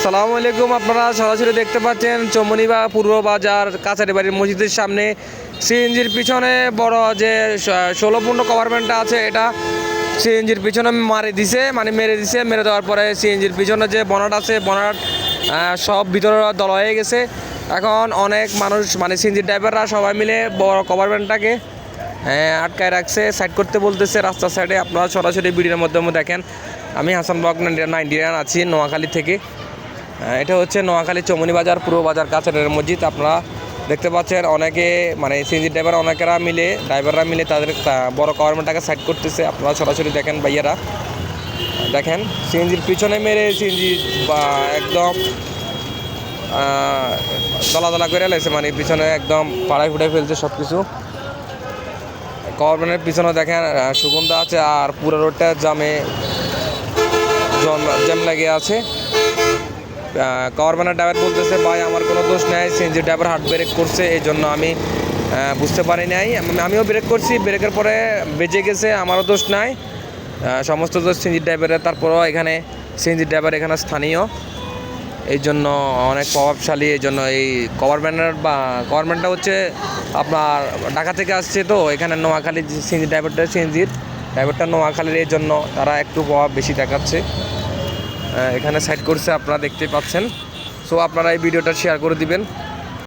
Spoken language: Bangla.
আসসালামু আলাইকুম। আপনারা সরাসরি দেখতে পাচ্ছেন চৌমুহনী পূর্ব বাজার কাছারিবাড়ির মসজিদের সামনে সিএনজির পিছনে বড় যে 16 কভারমেন্টটা আছে, এটা সিএনজির পিছনে মেরে দিছে। মেরে দেওয়ার পরে সিএনজির পিছনে যে বনাট আছে, বনাট সব ভিতরে দল হয়ে গেছে। এখন অনেক মানুষ সিএনজির ড্রাইভাররা সবাই মিলে বড় কভারমেন্টটাকে আটকায় রাখছে, সাইড করতে বলতেছে রাস্তার সাইডে। আপনারা সরাসরি ভিডিওর মাধ্যমে দেখেন। আমি হাসান ব্লগ 99 আছি নোয়াখালী থেকে। এটা হচ্ছে নোয়াখালী চৌমুহনী বাজার পূর্ব বাজার কাছারির মসজিদ। আপনারা দেখতে পাচ্ছেন অনেকে সিএনজি ড্রাইভাররা মিলে তাদের বড় কভারমেন্টটাকে সাইড করতেছে। আপনারা সরাসরি দেখেন, ভাইয়ারা দেখেন সিএনজির পিছনে মেরে সিএনজি একদম দলা করে লাগছে, পিছনে একদম পাড়ায় ফুটায় ফেলছে সব কিছু। কভারমেন্টের পিছনে দেখেন সুগন্ধা আছে, আর পুরো রোডটা জ্যাম লেগে আছে। কভারমেন্টের ড্রাইভার বলতেছে, ভাই আমার কোনো দোষ নেই, সিএনজি ড্রাইভার হার্ড ব্রেক করছে, এই জন্য আমি বুঝতে পারি নাই। আমিও ব্রেক করছি, ব্রেকের পরে বেঁচে গেছে, আমারও দোষ নাই, সমস্ত দোষ সিএনজি ড্রাইভারের। তারপরও এখানে সিএনজি ড্রাইভার এখানে স্থানীয়, এই জন্য অনেক প্রভাবশালী। এই জন্য এই গভর্নমেন্টটা হচ্ছে আপনার ঢাকা থেকে আসছে, তো এখানে নোয়াখালীর সিএনজির ড্রাইভারটা নোয়াখালীর, এই জন্য তারা একটু প্রভাব বেশি দেখাচ্ছে। এখানে সাইড করছে, আপনারা দেখতে পাচ্ছেন। সো আপনারা এই ভিডিওটা শেয়ার করে দিবেন।